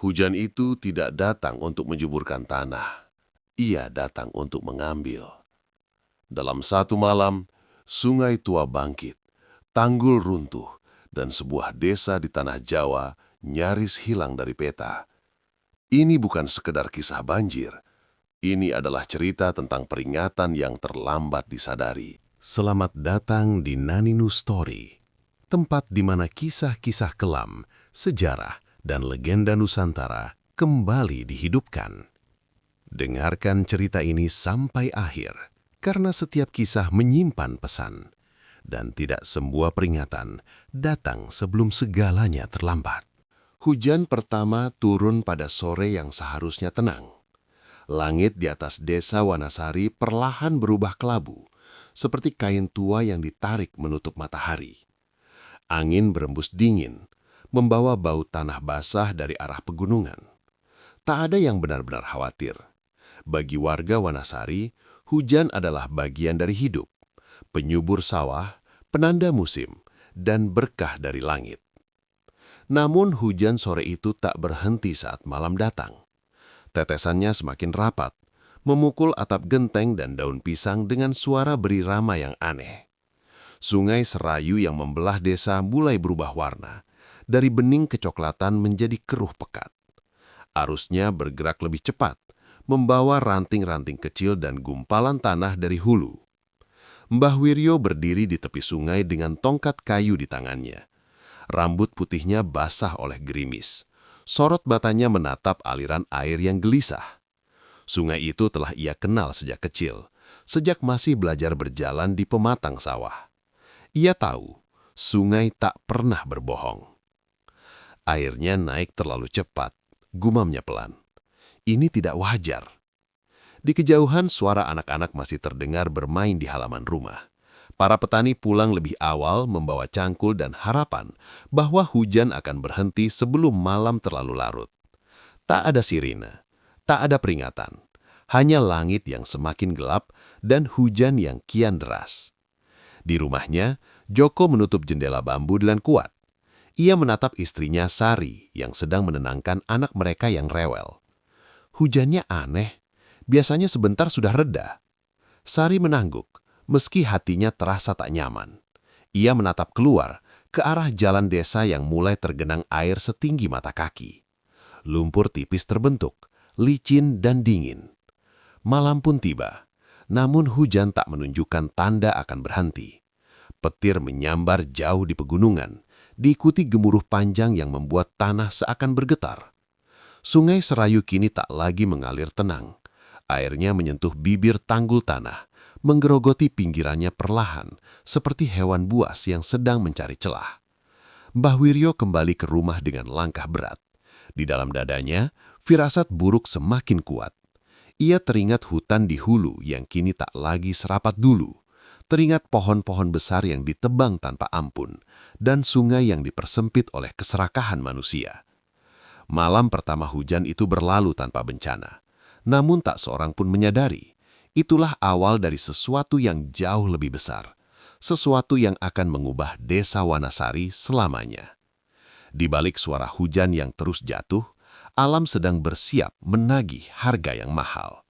Hujan itu tidak datang untuk menjuburkan tanah. Ia datang untuk mengambil. Dalam satu malam, sungai tua bangkit, tanggul runtuh, dan sebuah desa di tanah Jawa nyaris hilang dari peta. Ini bukan sekedar kisah banjir. Ini adalah cerita tentang peringatan yang terlambat disadari. Selamat datang di Naninu Story, tempat di mana kisah-kisah kelam, sejarah, dan legenda Nusantara kembali dihidupkan. Dengarkan cerita ini sampai akhir, karena setiap kisah menyimpan pesan, dan tidak semua peringatan datang sebelum segalanya terlambat. Hujan pertama turun pada sore yang seharusnya tenang. Langit di atas desa Wanasari perlahan berubah kelabu, seperti kain tua yang ditarik menutup matahari. Angin berembus dingin, membawa bau tanah basah dari arah pegunungan. Tak ada yang benar-benar khawatir. Bagi warga Wanasari, hujan adalah bagian dari hidup, penyubur sawah, penanda musim, dan berkah dari langit. Namun hujan sore itu tak berhenti saat malam datang. Tetesannya semakin rapat, memukul atap genteng dan daun pisang dengan suara berirama yang aneh. Sungai Serayu yang membelah desa mulai berubah warna, dari bening kecoklatan menjadi keruh pekat. Arusnya bergerak lebih cepat, membawa ranting-ranting kecil dan gumpalan tanah dari hulu. Mbah Wiryo berdiri di tepi sungai dengan tongkat kayu di tangannya. Rambut putihnya basah oleh gerimis. Sorot matanya menatap aliran air yang gelisah. Sungai itu telah ia kenal sejak kecil, sejak masih belajar berjalan di pematang sawah. Ia tahu, sungai tak pernah berbohong. Airnya naik terlalu cepat, gumamnya pelan. Ini tidak wajar. Di kejauhan suara anak-anak masih terdengar bermain di halaman rumah. Para petani pulang lebih awal membawa cangkul dan harapan bahwa hujan akan berhenti sebelum malam terlalu larut. Tak ada sirine, tak ada peringatan, hanya langit yang semakin gelap dan hujan yang kian deras. Di rumahnya, Joko menutup jendela bambu dengan kuat. Ia menatap istrinya Sari yang sedang menenangkan anak mereka yang rewel. Hujannya aneh, biasanya sebentar sudah reda. Sari menangguk, meski hatinya terasa tak nyaman. Ia menatap keluar ke arah jalan desa yang mulai tergenang air setinggi mata kaki. Lumpur tipis terbentuk, licin dan dingin. Malam pun tiba, namun hujan tak menunjukkan tanda akan berhenti. Petir menyambar jauh di pegunungan, diikuti gemuruh panjang yang membuat tanah seakan bergetar. Sungai Serayu kini tak lagi mengalir tenang. Airnya menyentuh bibir tanggul tanah, menggerogoti pinggirannya perlahan, seperti hewan buas yang sedang mencari celah. Mbah Wiryo kembali ke rumah dengan langkah berat. Di dalam dadanya, firasat buruk semakin kuat. Ia teringat hutan di hulu yang kini tak lagi serapat dulu. Teringat pohon-pohon besar yang ditebang tanpa ampun, dan sungai yang dipersempit oleh keserakahan manusia. Malam pertama hujan itu berlalu tanpa bencana. Namun tak seorang pun menyadari, itulah awal dari sesuatu yang jauh lebih besar. Sesuatu yang akan mengubah desa Wanasari selamanya. Di balik suara hujan yang terus jatuh, alam sedang bersiap menagih harga yang mahal.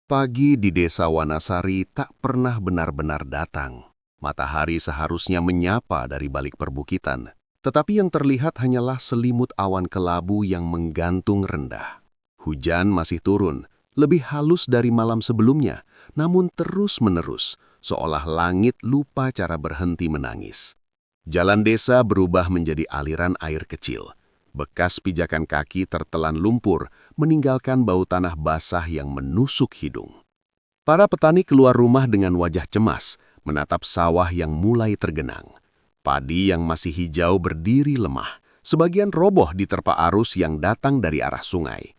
Pagi di desa Wanasari tak pernah benar-benar datang. Matahari seharusnya menyapa dari balik perbukitan, tetapi yang terlihat hanyalah selimut awan kelabu yang menggantung rendah. Hujan masih turun, lebih halus dari malam sebelumnya, namun terus-menerus, seolah langit lupa cara berhenti menangis. Jalan desa berubah menjadi aliran air kecil. Bekas pijakan kaki tertelan lumpur, meninggalkan bau tanah basah yang menusuk hidung. Para petani keluar rumah dengan wajah cemas, menatap sawah yang mulai tergenang. Padi yang masih hijau berdiri lemah, sebagian roboh diterpa arus yang datang dari arah sungai.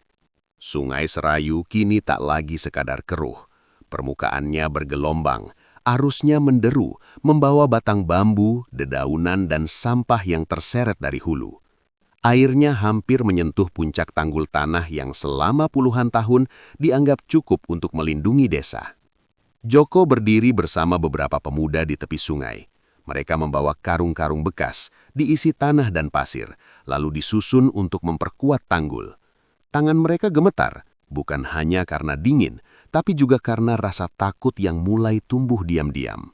Sungai Serayu kini tak lagi sekadar keruh. Permukaannya bergelombang, arusnya menderu, membawa batang bambu, dedaunan, dan sampah yang terseret dari hulu. Airnya hampir menyentuh puncak tanggul tanah yang selama puluhan tahun dianggap cukup untuk melindungi desa. Joko berdiri bersama beberapa pemuda di tepi sungai. Mereka membawa karung-karung bekas, diisi tanah dan pasir, lalu disusun untuk memperkuat tanggul. Tangan mereka gemetar, bukan hanya karena dingin, tapi juga karena rasa takut yang mulai tumbuh diam-diam.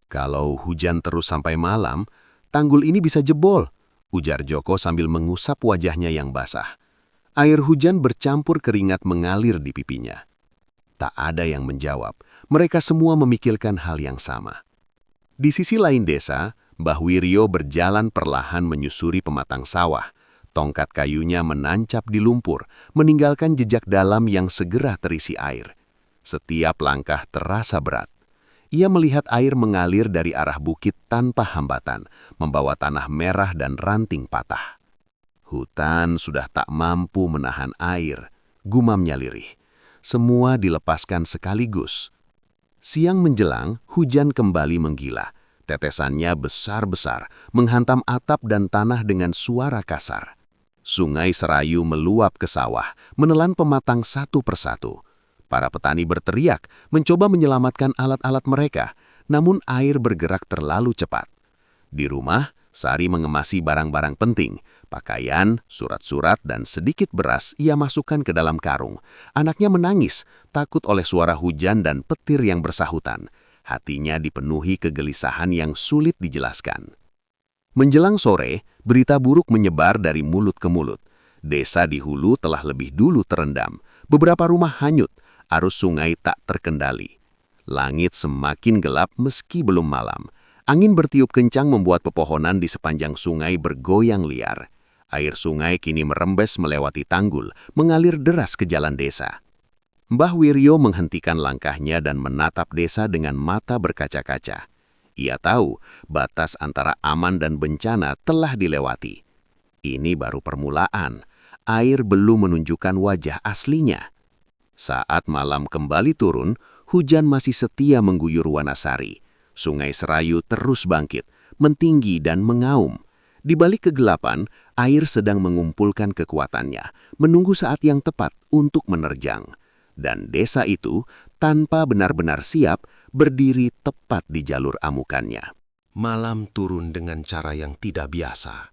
Kalau hujan terus sampai malam, tanggul ini bisa jebol, ujar Joko sambil mengusap wajahnya yang basah. Air hujan bercampur keringat mengalir di pipinya. Tak ada yang menjawab, mereka semua memikirkan hal yang sama. Di sisi lain desa, Mbah Wiryo berjalan perlahan menyusuri pematang sawah. Tongkat kayunya menancap di lumpur, meninggalkan jejak dalam yang segera terisi air. Setiap langkah terasa berat. Ia melihat air mengalir dari arah bukit tanpa hambatan, membawa tanah merah dan ranting patah. Hutan sudah tak mampu menahan air, gumamnya lirih. Semua dilepaskan sekaligus. Siang menjelang, hujan kembali menggila. Tetesannya besar-besar, menghantam atap dan tanah dengan suara kasar. Sungai Serayu meluap ke sawah, menelan pematang satu persatu. Para petani berteriak, mencoba menyelamatkan alat-alat mereka, namun air bergerak terlalu cepat. Di rumah, Sari mengemasi barang-barang penting, pakaian, surat-surat, dan sedikit beras ia masukkan ke dalam karung. Anaknya menangis, takut oleh suara hujan dan petir yang bersahutan. Hatinya dipenuhi kegelisahan yang sulit dijelaskan. Menjelang sore, berita buruk menyebar dari mulut ke mulut. Desa di hulu telah lebih dulu terendam. Beberapa rumah hanyut, arus sungai tak terkendali. Langit semakin gelap meski belum malam. Angin bertiup kencang membuat pepohonan di sepanjang sungai bergoyang liar. Air sungai kini merembes melewati tanggul, mengalir deras ke jalan desa. Mbah Wiryo menghentikan langkahnya dan menatap desa dengan mata berkaca-kaca. Ia tahu batas antara aman dan bencana telah dilewati. Ini baru permulaan. Air belum menunjukkan wajah aslinya. Saat malam kembali turun, hujan masih setia mengguyur Wanasari. Sungai Serayu terus bangkit, mentinggi dan mengaum. Di balik kegelapan, air sedang mengumpulkan kekuatannya, menunggu saat yang tepat untuk menerjang. Dan desa itu, tanpa benar-benar siap, berdiri tepat di jalur amukannya. Malam turun dengan cara yang tidak biasa.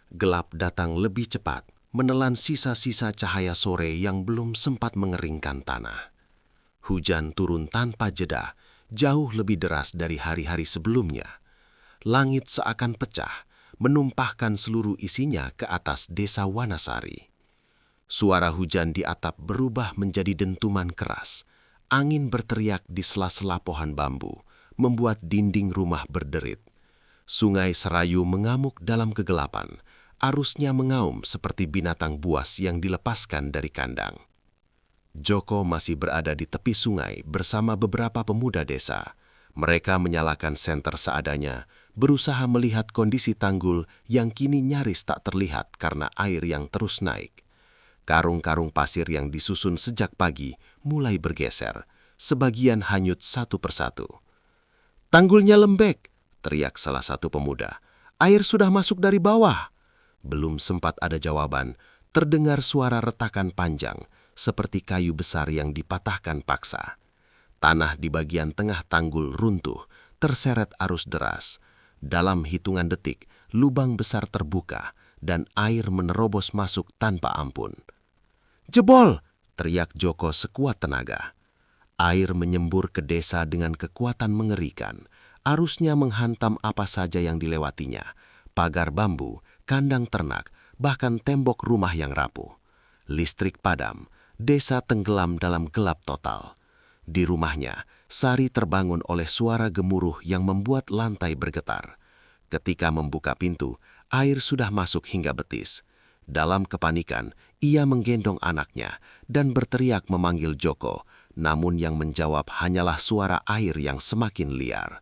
Gelap datang lebih cepat, menelan sisa-sisa cahaya sore yang belum sempat mengeringkan tanah. Hujan turun tanpa jeda, jauh lebih deras dari hari-hari sebelumnya. Langit seakan pecah, menumpahkan seluruh isinya ke atas desa Wanasari. Suara hujan di atap berubah menjadi dentuman keras. Angin berteriak di sela-sela pohon bambu, membuat dinding rumah berderit. Sungai Serayu mengamuk dalam kegelapan. Arusnya mengaum seperti binatang buas yang dilepaskan dari kandang. Joko masih berada di tepi sungai bersama beberapa pemuda desa. Mereka menyalakan senter seadanya, berusaha melihat kondisi tanggul yang kini nyaris tak terlihat karena air yang terus naik. Karung-karung pasir yang disusun sejak pagi mulai bergeser, sebagian hanyut satu persatu. "Tanggulnya lembek," teriak salah satu pemuda. "Air sudah masuk dari bawah." Belum sempat ada jawaban, terdengar suara retakan panjang, seperti kayu besar yang dipatahkan paksa. Tanah di bagian tengah tanggul runtuh, terseret arus deras. Dalam hitungan detik, lubang besar terbuka dan air menerobos masuk tanpa ampun. "Jebol!" teriak Joko sekuat tenaga. Air menyembur ke desa dengan kekuatan mengerikan. Arusnya menghantam apa saja yang dilewatinya. Pagar bambu, kandang ternak, bahkan tembok rumah yang rapuh. Listrik padam, desa tenggelam dalam gelap total. Di rumahnya, Sari terbangun oleh suara gemuruh yang membuat lantai bergetar. Ketika membuka pintu, air sudah masuk hingga betis. Dalam kepanikan, ia menggendong anaknya dan berteriak memanggil Joko, namun yang menjawab hanyalah suara air yang semakin liar.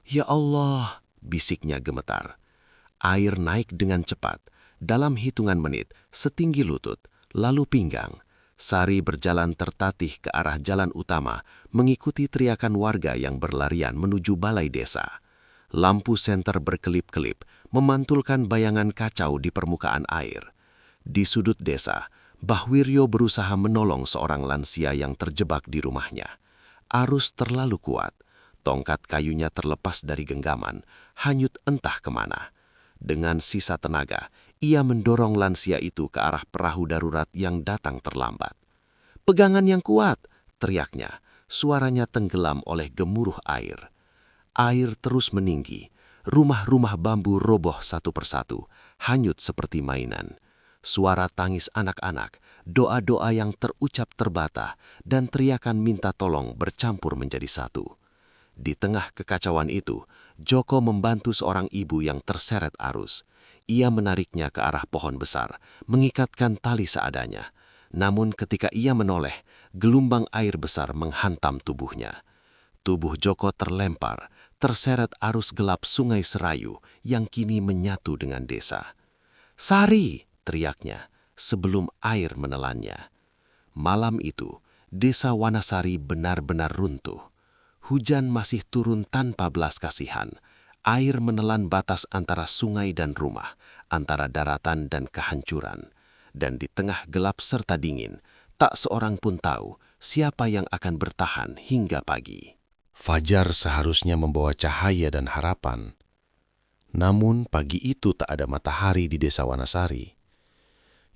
"Ya Allah," bisiknya gemetar. Air naik dengan cepat, dalam hitungan menit, setinggi lutut, lalu pinggang. Sari berjalan tertatih ke arah jalan utama, mengikuti teriakan warga yang berlarian menuju balai desa. Lampu senter berkelip-kelip, memantulkan bayangan kacau di permukaan air. Di sudut desa, Mbah Wiryo berusaha menolong seorang lansia yang terjebak di rumahnya. Arus terlalu kuat, tongkat kayunya terlepas dari genggaman, hanyut entah kemana. Dengan sisa tenaga, Ia mendorong lansia itu ke arah perahu darurat yang datang terlambat. "Pegangan yang kuat!" teriaknya. Suaranya tenggelam oleh gemuruh air. Air terus meninggi. Rumah-rumah bambu roboh satu persatu, hanyut seperti mainan. Suara tangis anak-anak, doa-doa yang terucap terbata, dan teriakan minta tolong bercampur menjadi satu. Di tengah kekacauan itu, Joko membantu seorang ibu yang terseret arus. Ia menariknya ke arah pohon besar, mengikatkan tali seadanya. Namun ketika ia menoleh, gelombang air besar menghantam tubuhnya. Tubuh Joko terlempar, terseret arus gelap Sungai Serayu yang kini menyatu dengan desa. "Sari!" teriaknya sebelum air menelannya. Malam itu, desa Wanasari benar-benar runtuh. Hujan masih turun tanpa belas kasihan. Air menelan batas antara sungai dan rumah, antara daratan dan kehancuran. Dan di tengah gelap serta dingin, tak seorang pun tahu siapa yang akan bertahan hingga pagi. Fajar seharusnya membawa cahaya dan harapan. Namun pagi itu tak ada matahari di desa Wanasari.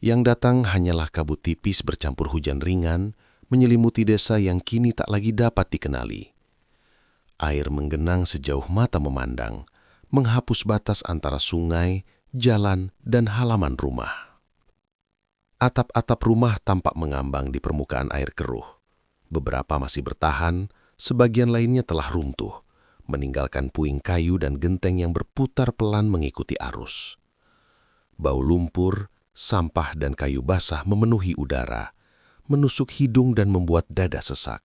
Yang datang hanyalah kabut tipis bercampur hujan ringan, menyelimuti desa yang kini tak lagi dapat dikenali. Air menggenang sejauh mata memandang, menghapus batas antara sungai, jalan, dan halaman rumah. Atap-atap rumah tampak mengambang di permukaan air keruh. Beberapa masih bertahan, sebagian lainnya telah runtuh, meninggalkan puing kayu dan genteng yang berputar pelan mengikuti arus. Bau lumpur, sampah, dan kayu basah memenuhi udara, menusuk hidung dan membuat dada sesak.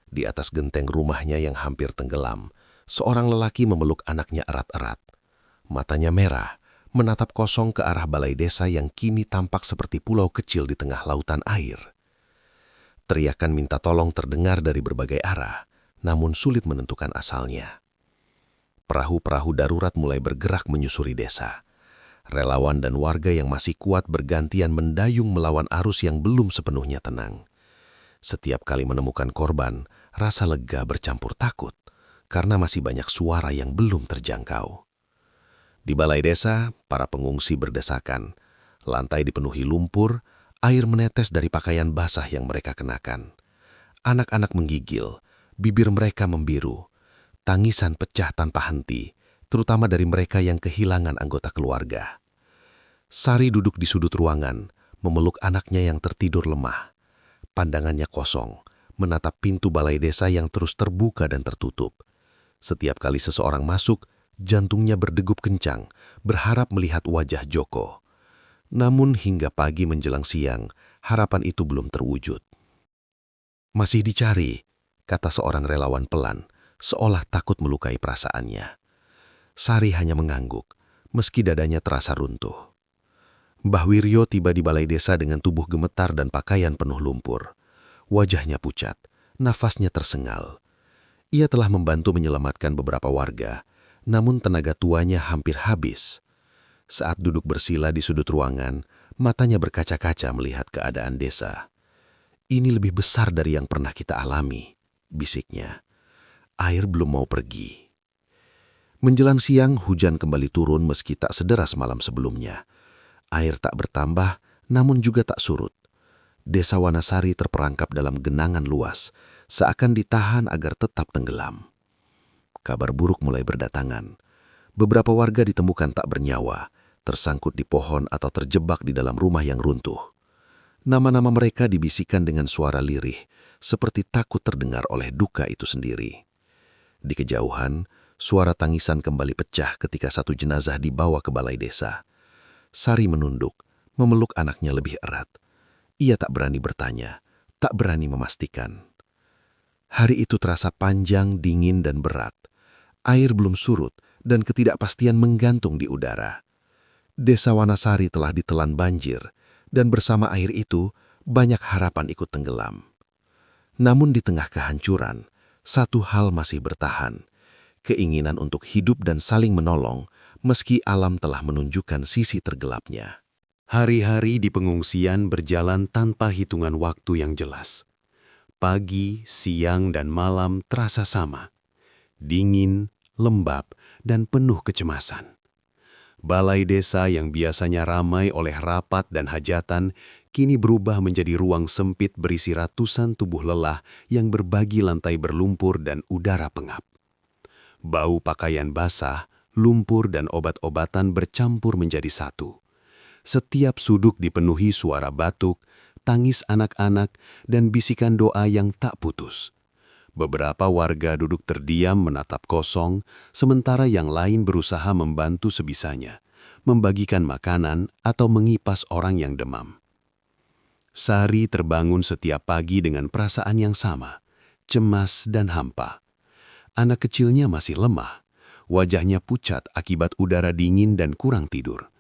Di atas genteng rumahnya yang hampir tenggelam, seorang lelaki memeluk anaknya erat-erat. Matanya merah, menatap kosong ke arah balai desa yang kini tampak seperti pulau kecil di tengah lautan air. Teriakan minta tolong terdengar dari berbagai arah, namun sulit menentukan asalnya. Perahu-perahu darurat mulai bergerak menyusuri desa. Relawan dan warga yang masih kuat bergantian mendayung melawan arus yang belum sepenuhnya tenang. Setiap kali menemukan korban, rasa lega bercampur takut, karena masih banyak suara yang belum terjangkau. Di balai desa, para pengungsi berdesakan. Lantai dipenuhi lumpur, air menetes dari pakaian basah yang mereka kenakan. Anak-anak menggigil, bibir mereka membiru. Tangisan pecah tanpa henti, terutama dari mereka yang kehilangan anggota keluarga. Sari duduk di sudut ruangan, memeluk anaknya yang tertidur lemah. Pandangannya kosong, menatap pintu balai desa yang terus terbuka dan tertutup. Setiap kali seseorang masuk, jantungnya berdegup kencang, berharap melihat wajah Joko. Namun hingga pagi menjelang siang, harapan itu belum terwujud. "Masih dicari," kata seorang relawan pelan, seolah takut melukai perasaannya. Sari hanya mengangguk, meski dadanya terasa runtuh. Mbah Wiryo tiba di balai desa dengan tubuh gemetar dan pakaian penuh lumpur. Wajahnya pucat, nafasnya tersengal. Ia telah membantu menyelamatkan beberapa warga, namun tenaga tuanya hampir habis. Saat duduk bersila di sudut ruangan, matanya berkaca-kaca melihat keadaan desa. "Ini lebih besar dari yang pernah kita alami," bisiknya. Air belum mau pergi. Menjelang siang, hujan kembali turun meski tak sederas malam sebelumnya. Air tak bertambah, namun juga tak surut. Desa Wanasari terperangkap dalam genangan luas, seakan ditahan agar tetap tenggelam. Kabar buruk mulai berdatangan. Beberapa warga ditemukan tak bernyawa, tersangkut di pohon atau terjebak di dalam rumah yang runtuh. Nama-nama mereka dibisikkan dengan suara lirih, seperti takut terdengar oleh duka itu sendiri. Di kejauhan, suara tangisan kembali pecah ketika satu jenazah dibawa ke balai desa. Sari menunduk, memeluk anaknya lebih erat. Ia tak berani bertanya, tak berani memastikan. Hari itu terasa panjang, dingin, dan berat. Air belum surut, dan ketidakpastian menggantung di udara. Desa Wanasari telah ditelan banjir, dan bersama air itu, banyak harapan ikut tenggelam. Namun di tengah kehancuran, satu hal masih bertahan, keinginan untuk hidup dan saling menolong, meski alam telah menunjukkan sisi tergelapnya. Hari-hari di pengungsian berjalan tanpa hitungan waktu yang jelas. Pagi, siang, dan malam terasa sama. Dingin, lembab, dan penuh kecemasan. Balai desa yang biasanya ramai oleh rapat dan hajatan, kini berubah menjadi ruang sempit berisi ratusan tubuh lelah yang berbagi lantai berlumpur dan udara pengap. Bau pakaian basah, lumpur dan obat-obatan bercampur menjadi satu. Setiap suduk dipenuhi suara batuk, tangis anak-anak, dan bisikan doa yang tak putus. Beberapa warga duduk terdiam menatap kosong, sementara yang lain berusaha membantu sebisanya, membagikan makanan atau mengipas orang yang demam. Sari terbangun setiap pagi dengan perasaan yang sama, cemas dan hampa. Anak kecilnya masih lemah, wajahnya pucat akibat udara dingin dan kurang tidur.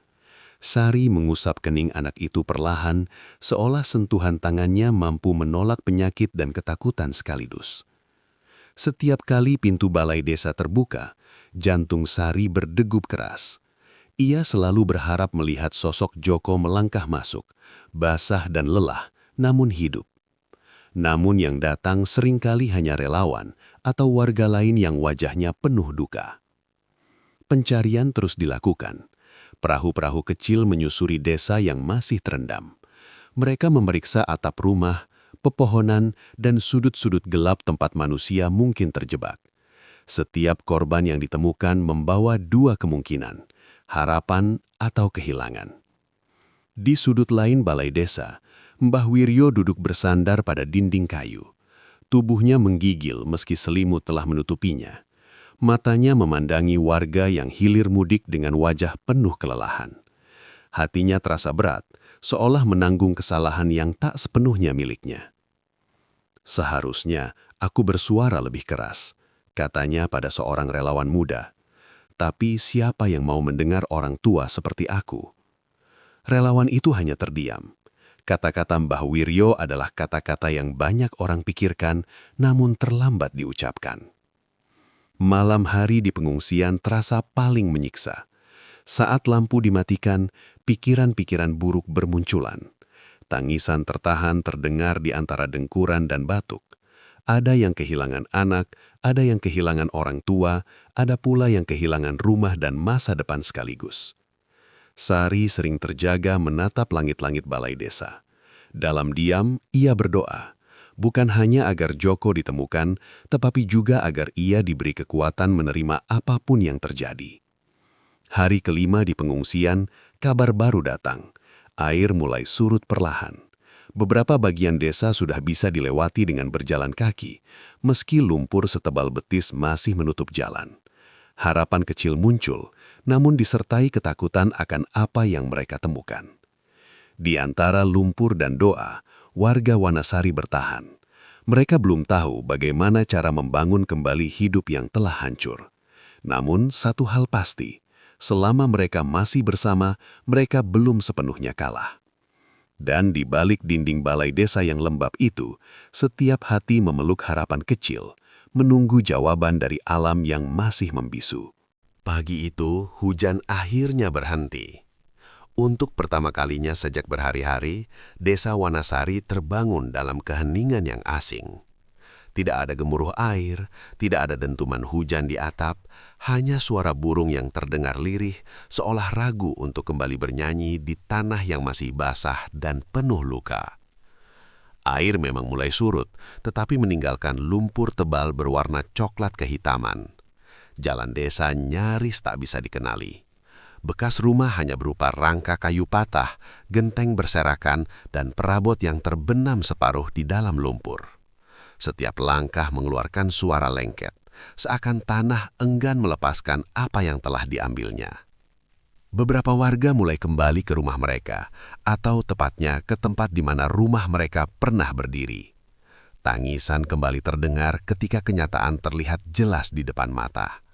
Sari mengusap kening anak itu perlahan, seolah sentuhan tangannya mampu menolak penyakit dan ketakutan sekaligus. Setiap kali pintu balai desa terbuka, jantung Sari berdegup keras. Ia selalu berharap melihat sosok Joko melangkah masuk, basah dan lelah, namun hidup. Namun yang datang seringkali hanya relawan atau warga lain yang wajahnya penuh duka. Pencarian terus dilakukan. Perahu-perahu kecil menyusuri desa yang masih terendam. Mereka memeriksa atap rumah, pepohonan, dan sudut-sudut gelap tempat manusia mungkin terjebak. Setiap korban yang ditemukan membawa dua kemungkinan, harapan atau kehilangan. Di sudut lain balai desa, Mbah Wiryo duduk bersandar pada dinding kayu. Tubuhnya menggigil meski selimut telah menutupinya. Matanya memandangi warga yang hilir mudik dengan wajah penuh kelelahan. Hatinya terasa berat, seolah menanggung kesalahan yang tak sepenuhnya miliknya. "Seharusnya aku bersuara lebih keras," katanya pada seorang relawan muda. "Tapi siapa yang mau mendengar orang tua seperti aku?" Relawan itu hanya terdiam. Kata-kata Mbah Wiryo adalah kata-kata yang banyak orang pikirkan, namun terlambat diucapkan. Malam hari di pengungsian terasa paling menyiksa. Saat lampu dimatikan, pikiran-pikiran buruk bermunculan. Tangisan tertahan terdengar di antara dengkuran dan batuk. Ada yang kehilangan anak, ada yang kehilangan orang tua, ada pula yang kehilangan rumah dan masa depan sekaligus. Sari sering terjaga menatap langit-langit balai desa. Dalam diam, ia berdoa. Bukan hanya agar Joko ditemukan, tetapi juga agar ia diberi kekuatan menerima apapun yang terjadi. Hari kelima di pengungsian, kabar baru datang. Air mulai surut perlahan. Beberapa bagian desa sudah bisa dilewati dengan berjalan kaki, meski lumpur setebal betis masih menutup jalan. Harapan kecil muncul, namun disertai ketakutan akan apa yang mereka temukan. Di antara lumpur dan doa, warga Wanasari bertahan. Mereka belum tahu bagaimana cara membangun kembali hidup yang telah hancur. Namun satu hal pasti, selama mereka masih bersama, mereka belum sepenuhnya kalah. Dan di balik dinding balai desa yang lembab itu, setiap hati memeluk harapan kecil, menunggu jawaban dari alam yang masih membisu. Pagi itu, hujan akhirnya berhenti. Untuk pertama kalinya sejak berhari-hari, desa Wanasari terbangun dalam keheningan yang asing. Tidak ada gemuruh air, tidak ada dentuman hujan di atap, hanya suara burung yang terdengar lirih, seolah ragu untuk kembali bernyanyi di tanah yang masih basah dan penuh luka. Air memang mulai surut, tetapi meninggalkan lumpur tebal berwarna coklat kehitaman. Jalan desa nyaris tak bisa dikenali. Bekas rumah hanya berupa rangka kayu patah, genteng berserakan, dan perabot yang terbenam separuh di dalam lumpur. Setiap langkah mengeluarkan suara lengket, seakan tanah enggan melepaskan apa yang telah diambilnya. Beberapa warga mulai kembali ke rumah mereka, atau tepatnya ke tempat di mana rumah mereka pernah berdiri. Tangisan kembali terdengar ketika kenyataan terlihat jelas di depan mata.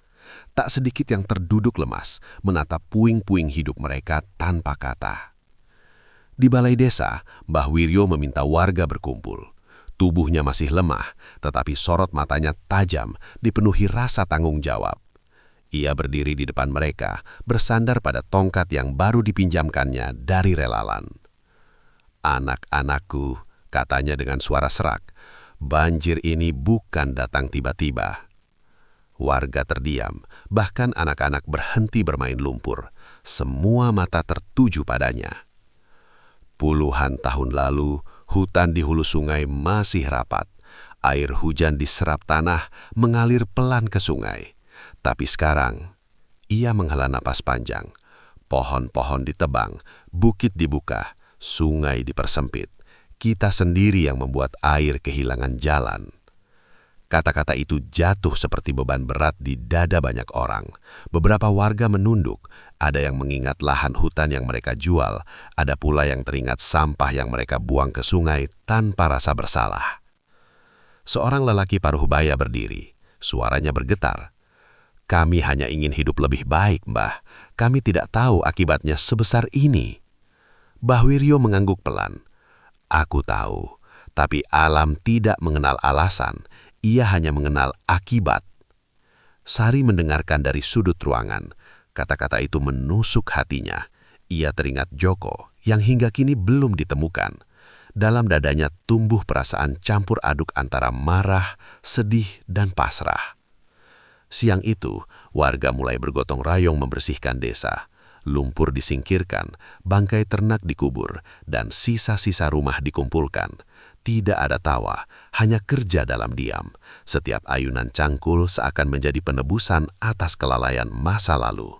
Tak sedikit yang terduduk lemas, menatap puing-puing hidup mereka tanpa kata. Di balai desa, Mbah Wiryo meminta warga berkumpul. Tubuhnya masih lemah, tetapi sorot matanya tajam, dipenuhi rasa tanggung jawab. Ia berdiri di depan mereka, bersandar pada tongkat yang baru dipinjamkannya dari relawan. "Anak-anakku," katanya dengan suara serak, "banjir ini bukan datang tiba-tiba." Warga terdiam, bahkan anak-anak berhenti bermain lumpur. semua mata tertuju padanya. Puluhan tahun lalu, hutan di hulu sungai masih rapat. Air hujan diserap tanah mengalir pelan ke sungai. Tapi sekarang, ia menghela napas panjang. Pohon-pohon ditebang, bukit dibuka, sungai dipersempit. Kita sendiri yang membuat air kehilangan jalan. Kata-kata itu jatuh seperti beban berat di dada banyak orang. Beberapa warga menunduk, ada yang mengingat lahan hutan yang mereka jual, ada pula yang teringat sampah yang mereka buang ke sungai tanpa rasa bersalah. Seorang lelaki paruh baya berdiri, suaranya bergetar. "Kami hanya ingin hidup lebih baik, Mbah. Kami tidak tahu akibatnya sebesar ini." Mbah Wiryo mengangguk pelan. "Aku tahu, tapi alam tidak mengenal alasan. Ia hanya mengenal akibat." Sari mendengarkan dari sudut ruangan. Kata-kata itu menusuk hatinya. Ia teringat Joko yang hingga kini belum ditemukan. Dalam dadanya tumbuh perasaan campur aduk antara marah, sedih, dan pasrah. Siang itu, warga mulai bergotong royong membersihkan desa. Lumpur disingkirkan, bangkai ternak dikubur, dan sisa-sisa rumah dikumpulkan. Tidak ada tawa, hanya kerja dalam diam. Setiap ayunan cangkul seakan menjadi penebusan atas kelalaian masa lalu.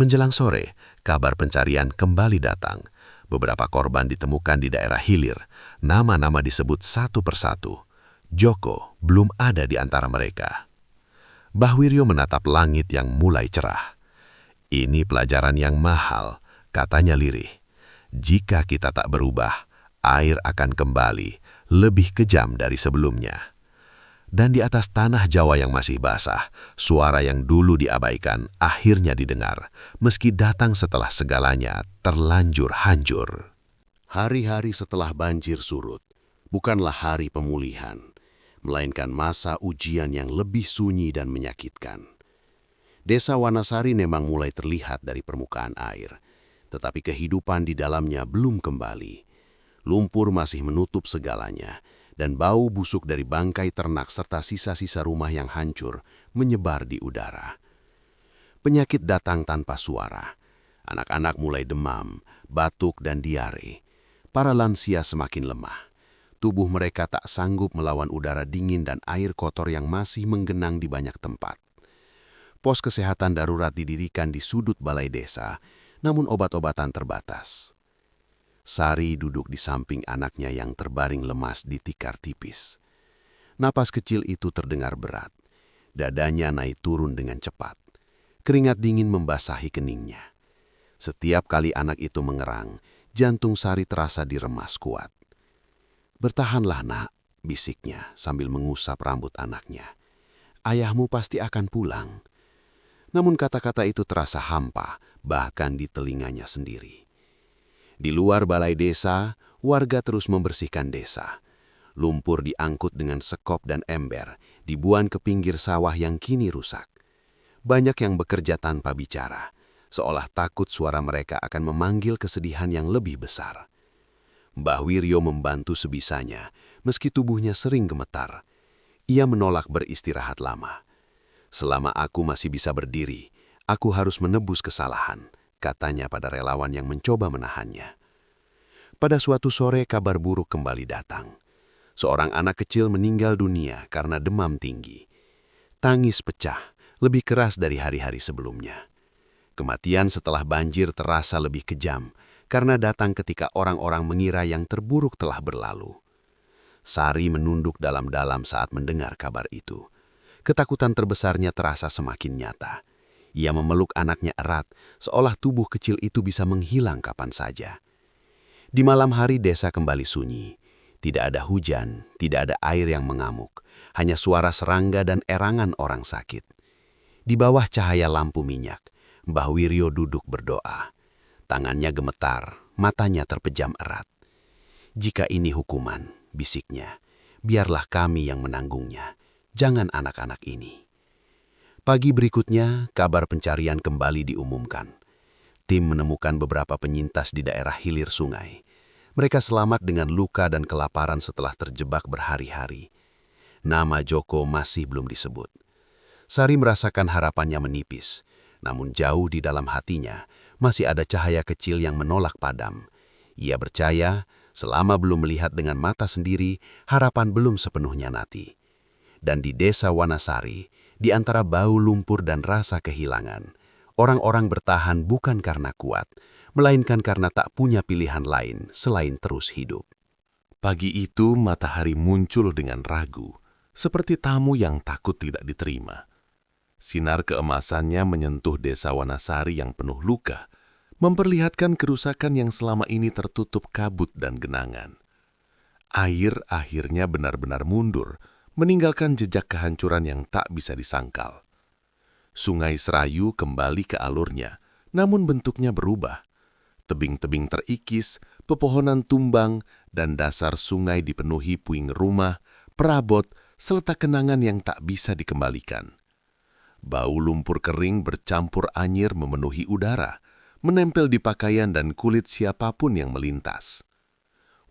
Menjelang sore, kabar pencarian kembali datang. Beberapa korban ditemukan di daerah hilir. Nama-nama disebut satu persatu. Joko belum ada di antara mereka. Mbah Wiryo menatap langit yang mulai cerah. "Ini pelajaran yang mahal," katanya lirih. "Jika kita tak berubah, air akan kembali, lebih kejam dari sebelumnya." Dan di atas tanah Jawa yang masih basah, suara yang dulu diabaikan akhirnya didengar, meski datang setelah segalanya terlanjur hancur. Hari-hari setelah banjir surut, bukanlah hari pemulihan, melainkan masa ujian yang lebih sunyi dan menyakitkan. Desa Wanasari memang mulai terlihat dari permukaan air, tetapi kehidupan di dalamnya belum kembali. Lumpur masih menutup segalanya, dan bau busuk dari bangkai ternak serta sisa-sisa rumah yang hancur menyebar di udara. Penyakit datang tanpa suara. Anak-anak mulai demam, batuk, dan diare. Para lansia semakin lemah. Tubuh mereka tak sanggup melawan udara dingin dan air kotor yang masih menggenang di banyak tempat. Pos kesehatan darurat didirikan di sudut balai desa, namun obat-obatan terbatas. Sari duduk di samping anaknya yang terbaring lemas di tikar tipis. Napas kecil itu terdengar berat. Dadanya naik turun dengan cepat. Keringat dingin membasahi keningnya. Setiap kali anak itu mengerang, jantung Sari terasa diremas kuat. "Bertahanlah, Nak," bisiknya sambil mengusap rambut anaknya. "Ayahmu pasti akan pulang." Namun kata-kata itu terasa hampa, bahkan di telinganya sendiri. Di luar balai desa, warga terus membersihkan desa. Lumpur diangkut dengan sekop dan ember, dibuang ke pinggir sawah yang kini rusak. Banyak yang bekerja tanpa bicara, seolah takut suara mereka akan memanggil kesedihan yang lebih besar. Mbah Wiryo membantu sebisanya, meski tubuhnya sering gemetar. Ia menolak beristirahat lama. "Selama aku masih bisa berdiri, aku harus menebus kesalahan," katanya pada relawan yang mencoba menahannya. Pada suatu sore kabar buruk kembali datang. Seorang anak kecil meninggal dunia karena demam tinggi. Tangis pecah, lebih keras dari hari-hari sebelumnya. Kematian setelah banjir terasa lebih kejam karena datang ketika orang-orang mengira yang terburuk telah berlalu. Sari menunduk dalam-dalam saat mendengar kabar itu. Ketakutan terbesarnya terasa semakin nyata. Ia memeluk anaknya erat, seolah tubuh kecil itu bisa menghilang kapan saja. Di malam hari desa kembali sunyi. Tidak ada hujan, tidak ada air yang mengamuk. Hanya suara serangga dan erangan orang sakit. Di bawah cahaya lampu minyak, Mbah Wiryo duduk berdoa. Tangannya gemetar, matanya terpejam erat. "Jika ini hukuman," bisiknya, "biarlah kami yang menanggungnya. Jangan anak-anak ini." Pagi berikutnya, kabar pencarian kembali diumumkan. Tim menemukan beberapa penyintas di daerah hilir sungai. Mereka selamat dengan luka dan kelaparan setelah terjebak berhari-hari. Nama Joko masih belum disebut. Sari merasakan harapannya menipis. Namun jauh di dalam hatinya, masih ada cahaya kecil yang menolak padam. Ia percaya, selama belum melihat dengan mata sendiri, harapan belum sepenuhnya mati. Dan di desa Wanasari, di antara bau lumpur dan rasa kehilangan, orang-orang bertahan bukan karena kuat, melainkan karena tak punya pilihan lain selain terus hidup. Pagi itu matahari muncul dengan ragu, seperti tamu yang takut tidak diterima. Sinar keemasannya menyentuh desa Wanasari yang penuh luka, memperlihatkan kerusakan yang selama ini tertutup kabut dan genangan. Air akhirnya benar-benar mundur, meninggalkan jejak kehancuran yang tak bisa disangkal. Sungai Serayu kembali ke alurnya, namun bentuknya berubah. Tebing-tebing terikis, pepohonan tumbang, dan dasar sungai dipenuhi puing rumah, perabot, serta kenangan yang tak bisa dikembalikan. Bau lumpur kering bercampur anyir memenuhi udara, menempel di pakaian dan kulit siapapun yang melintas.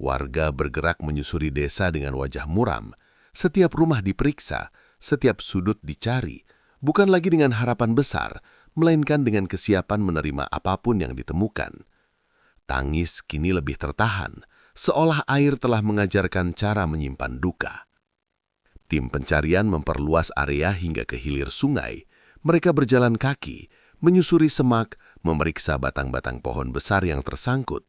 Warga bergerak menyusuri desa dengan wajah muram. Setiap rumah diperiksa, setiap sudut dicari, bukan lagi dengan harapan besar, melainkan dengan kesiapan menerima apapun yang ditemukan. Tangis kini lebih tertahan, seolah air telah mengajarkan cara menyimpan duka. Tim pencarian memperluas area hingga ke hilir sungai. Mereka berjalan kaki, menyusuri semak, memeriksa batang-batang pohon besar yang tersangkut.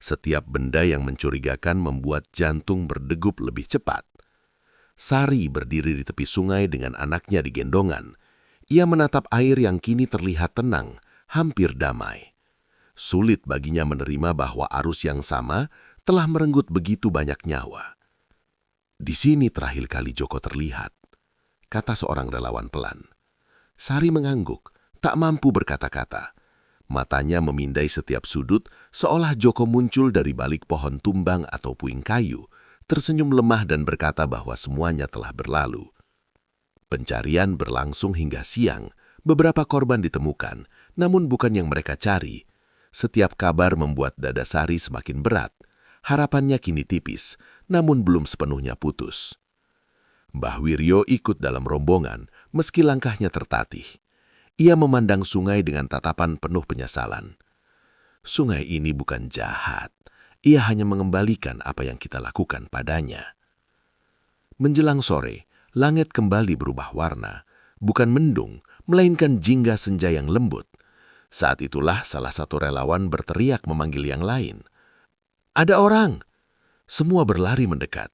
Setiap benda yang mencurigakan membuat jantung berdegup lebih cepat. Sari berdiri di tepi sungai dengan anaknya di gendongan. Ia menatap air yang kini terlihat tenang, hampir damai. Sulit baginya menerima bahwa arus yang sama telah merenggut begitu banyak nyawa. Di sini terakhir kali Joko terlihat, kata seorang relawan pelan. Sari mengangguk, tak mampu berkata-kata. Matanya memindai setiap sudut, seolah Joko muncul dari balik pohon tumbang atau puing kayu, tersenyum lemah dan berkata bahwa semuanya telah berlalu. Pencarian berlangsung hingga siang, beberapa korban ditemukan, namun bukan yang mereka cari. Setiap kabar membuat dada Sari semakin berat. Harapannya kini tipis, namun belum sepenuhnya putus. Mbah Wiryo ikut dalam rombongan, meski langkahnya tertatih. Ia memandang sungai dengan tatapan penuh penyesalan. Sungai ini bukan jahat, ia hanya mengembalikan apa yang kita lakukan padanya. Menjelang sore, langit kembali berubah warna, bukan mendung, melainkan jingga senja yang lembut. Saat itulah salah satu relawan berteriak memanggil yang lain. Ada orang! Semua berlari mendekat.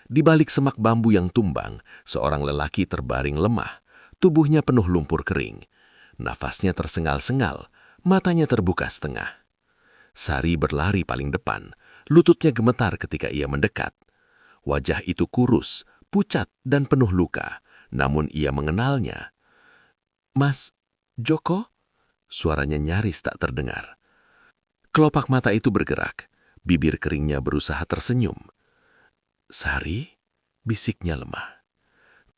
Di balik semak bambu yang tumbang, seorang lelaki terbaring lemah, tubuhnya penuh lumpur kering. Nafasnya tersengal-sengal, matanya terbuka setengah. Sari berlari paling depan, lututnya gemetar ketika ia mendekat. Wajah itu kurus, pucat dan penuh luka, namun ia mengenalnya. Mas, Joko? Suaranya nyaris tak terdengar. Kelopak mata itu bergerak, bibir keringnya berusaha tersenyum. Sari, bisiknya lemah.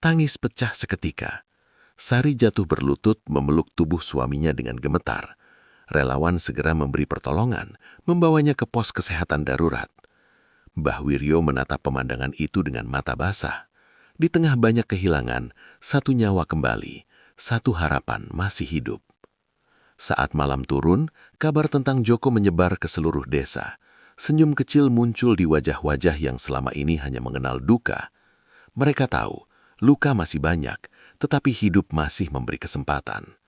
Tangis pecah seketika. Sari jatuh berlutut memeluk tubuh suaminya dengan gemetar. Relawan segera memberi pertolongan, membawanya ke pos kesehatan darurat. Mbah Wiryo menatap pemandangan itu dengan mata basah. Di tengah banyak kehilangan, satu nyawa kembali, satu harapan masih hidup. Saat malam turun, kabar tentang Joko menyebar ke seluruh desa. Senyum kecil muncul di wajah-wajah yang selama ini hanya mengenal duka. Mereka tahu, luka masih banyak, tetapi hidup masih memberi kesempatan.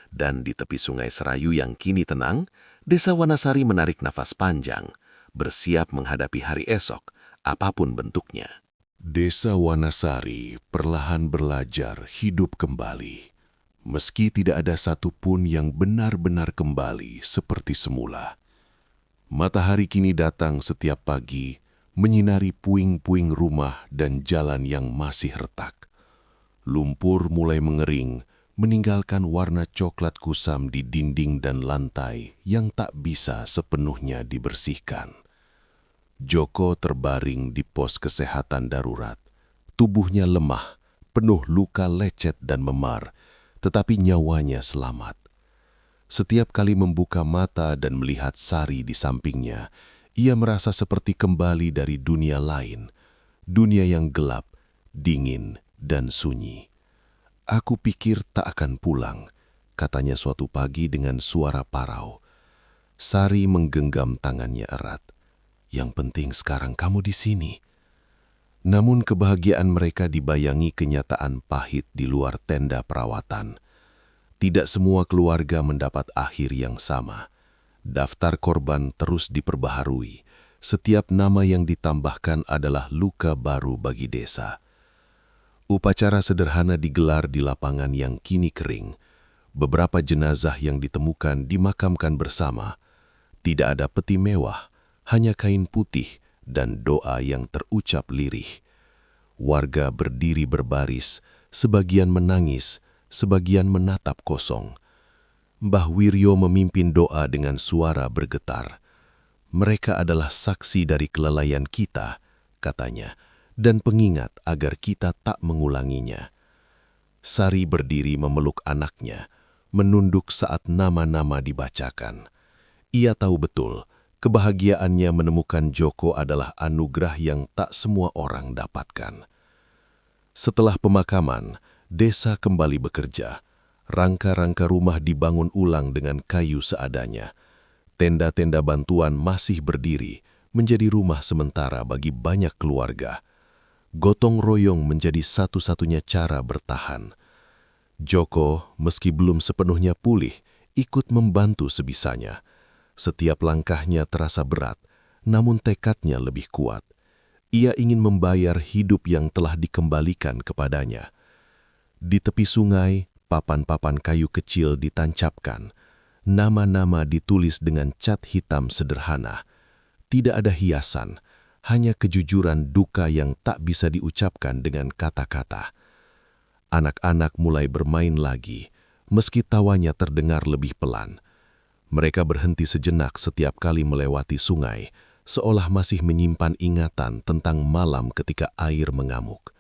Dan di tepi sungai Serayu yang kini tenang, desa Wanasari menarik nafas panjang, bersiap menghadapi hari esok, apapun bentuknya. Desa Wanasari perlahan belajar hidup kembali. Meski tidak ada satupun yang benar-benar kembali seperti semula. Matahari kini datang setiap pagi, menyinari puing-puing rumah dan jalan yang masih retak. Lumpur mulai mengering, meninggalkan warna coklat kusam di dinding dan lantai yang tak bisa sepenuhnya dibersihkan. Joko terbaring di pos kesehatan darurat. Tubuhnya lemah, penuh luka lecet dan memar, tetapi nyawanya selamat. Setiap kali membuka mata dan melihat Sari di sampingnya, ia merasa seperti kembali dari dunia lain, dunia yang gelap, dingin, dan sunyi. Aku pikir tak akan pulang, katanya suatu pagi dengan suara parau. Sari menggenggam tangannya erat. Yang penting sekarang kamu di sini. Namun kebahagiaan mereka dibayangi kenyataan pahit di luar tenda perawatan. Tidak semua keluarga mendapat akhir yang sama. Daftar korban terus diperbaharui. Setiap nama yang ditambahkan adalah luka baru bagi desa. Upacara sederhana digelar di lapangan yang kini kering. Beberapa jenazah yang ditemukan dimakamkan bersama. Tidak ada peti mewah, hanya kain putih dan doa yang terucap lirih. Warga berdiri berbaris, sebagian menangis, sebagian menatap kosong. Mbah Wiryo memimpin doa dengan suara bergetar. Mereka adalah saksi dari kelalaian kita, katanya, dan pengingat agar kita tak mengulanginya. Sari berdiri memeluk anaknya, menunduk saat nama-nama dibacakan. Ia tahu betul, kebahagiaannya menemukan Joko adalah anugerah yang tak semua orang dapatkan. Setelah pemakaman, desa kembali bekerja. Rangka-rangka rumah dibangun ulang dengan kayu seadanya. Tenda-tenda bantuan masih berdiri, menjadi rumah sementara bagi banyak keluarga. Gotong royong menjadi satu-satunya cara bertahan. Joko, meski belum sepenuhnya pulih, ikut membantu sebisanya. Setiap langkahnya terasa berat, namun tekadnya lebih kuat. Ia ingin membayar hidup yang telah dikembalikan kepadanya. Di tepi sungai, papan-papan kayu kecil ditancapkan. Nama-nama ditulis dengan cat hitam sederhana. Tidak ada hiasan, hanya kejujuran duka yang tak bisa diucapkan dengan kata-kata. Anak-anak mulai bermain lagi, meski tawanya terdengar lebih pelan. Mereka berhenti sejenak setiap kali melewati sungai, seolah masih menyimpan ingatan tentang malam ketika air mengamuk.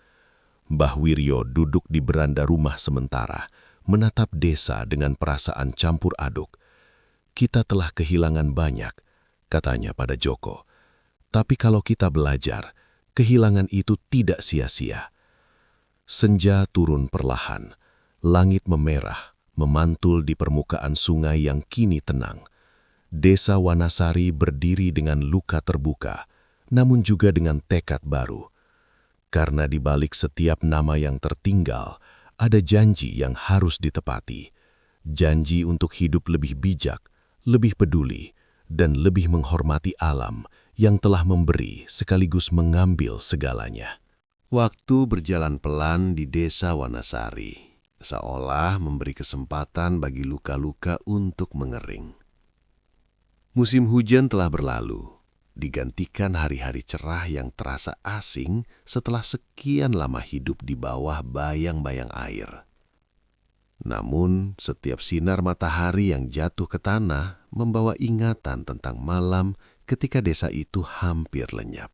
Mbah Wiryo duduk di beranda rumah sementara, menatap desa dengan perasaan campur aduk. Kita telah kehilangan banyak, katanya pada Joko. Tapi kalau kita belajar, kehilangan itu tidak sia-sia. Senja turun perlahan, langit memerah, memantul di permukaan sungai yang kini tenang. Desa Wanasari berdiri dengan luka terbuka, namun juga dengan tekad baru. Karena di balik setiap nama yang tertinggal, ada janji yang harus ditepati. Janji untuk hidup lebih bijak, lebih peduli, dan lebih menghormati alam yang telah memberi sekaligus mengambil segalanya. Waktu berjalan pelan di desa Wanasari, seolah memberi kesempatan bagi luka-luka untuk mengering. Musim hujan telah berlalu, digantikan hari-hari cerah yang terasa asing setelah sekian lama hidup di bawah bayang-bayang air. Namun, setiap sinar matahari yang jatuh ke tanah membawa ingatan tentang malam ketika desa itu hampir lenyap.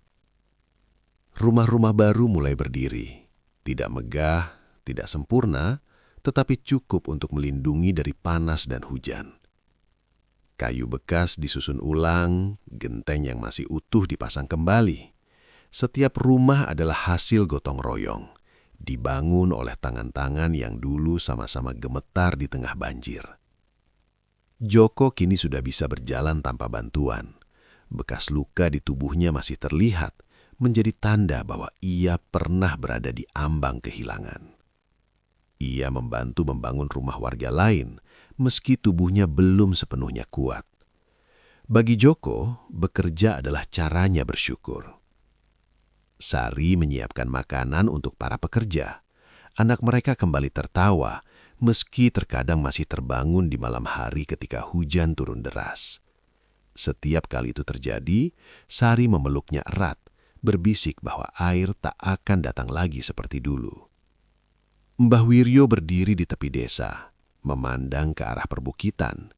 Rumah-rumah baru mulai berdiri, tidak megah, tidak sempurna, tetapi cukup untuk melindungi dari panas dan hujan. Kayu bekas disusun ulang, genteng yang masih utuh dipasang kembali. Setiap rumah adalah hasil gotong royong, dibangun oleh tangan-tangan yang dulu sama-sama gemetar di tengah banjir. Joko kini sudah bisa berjalan tanpa bantuan. Bekas luka di tubuhnya masih terlihat, menjadi tanda bahwa ia pernah berada di ambang kehilangan. Ia membantu membangun rumah warga lain, meski tubuhnya belum sepenuhnya kuat. Bagi Joko, bekerja adalah caranya bersyukur. Sari menyiapkan makanan untuk para pekerja. Anak mereka kembali tertawa, meski terkadang masih terbangun di malam hari ketika hujan turun deras. Setiap kali itu terjadi, Sari memeluknya erat, berbisik bahwa air tak akan datang lagi seperti dulu. Mbah Wiryo berdiri di tepi desa, memandang ke arah perbukitan.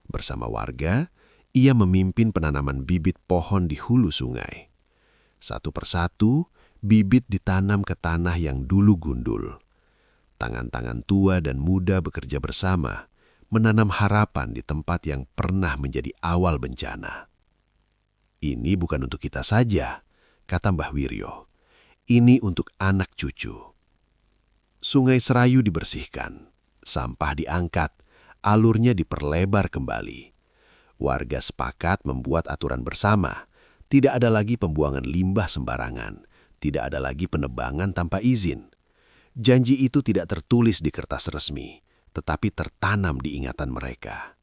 Bersama warga, ia memimpin penanaman bibit pohon di hulu sungai. Satu persatu, bibit ditanam ke tanah yang dulu gundul. Tangan-tangan tua dan muda bekerja bersama, menanam harapan di tempat yang pernah menjadi awal bencana. Ini bukan untuk kita saja, kata Mbah Wiryo. Ini untuk anak cucu. Sungai Serayu dibersihkan, sampah diangkat, alurnya diperlebar kembali. Warga sepakat membuat aturan bersama. Tidak ada lagi pembuangan limbah sembarangan. Tidak ada lagi penebangan tanpa izin. Janji itu tidak tertulis di kertas resmi, tetapi tertanam di ingatan mereka.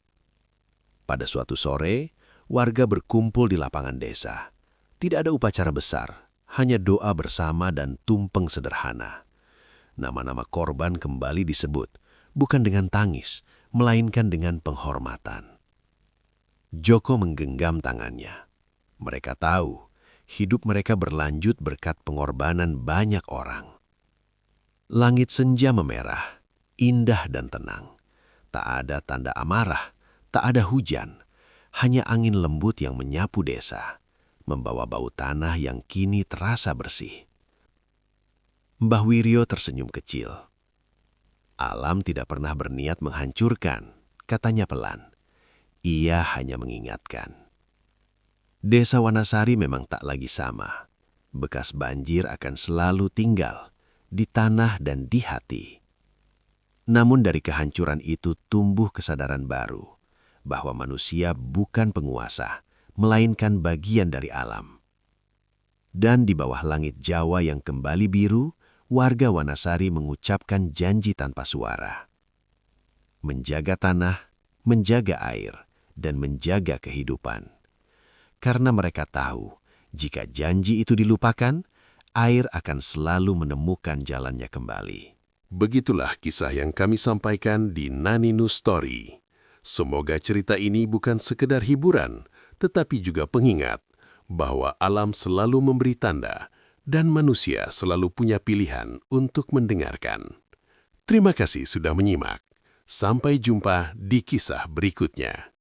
Pada suatu sore, warga berkumpul di lapangan desa. Tidak ada upacara besar, hanya doa bersama dan tumpeng sederhana. Nama-nama korban kembali disebut, bukan dengan tangis, melainkan dengan penghormatan. Joko menggenggam tangannya. Mereka tahu, hidup mereka berlanjut berkat pengorbanan banyak orang. Langit senja memerah, indah dan tenang. Tak ada tanda amarah, tak ada hujan, hanya angin lembut yang menyapu desa, membawa bau tanah yang kini terasa bersih. Mbah Wiryo tersenyum kecil. Alam tidak pernah berniat menghancurkan, katanya pelan. Ia hanya mengingatkan. Desa Wanasari memang tak lagi sama. Bekas banjir akan selalu tinggal di tanah dan di hati. Namun dari kehancuran itu tumbuh kesadaran baru, bahwa manusia bukan penguasa, melainkan bagian dari alam. Dan di bawah langit Jawa yang kembali biru, warga Wanasari mengucapkan janji tanpa suara. Menjaga tanah, menjaga air, dan menjaga kehidupan. Karena mereka tahu, jika janji itu dilupakan, air akan selalu menemukan jalannya kembali. Begitulah kisah yang kami sampaikan di Nani News Story. Semoga cerita ini bukan sekedar hiburan, tetapi juga pengingat bahwa alam selalu memberi tanda dan manusia selalu punya pilihan untuk mendengarkan. Terima kasih sudah menyimak. Sampai jumpa di kisah berikutnya.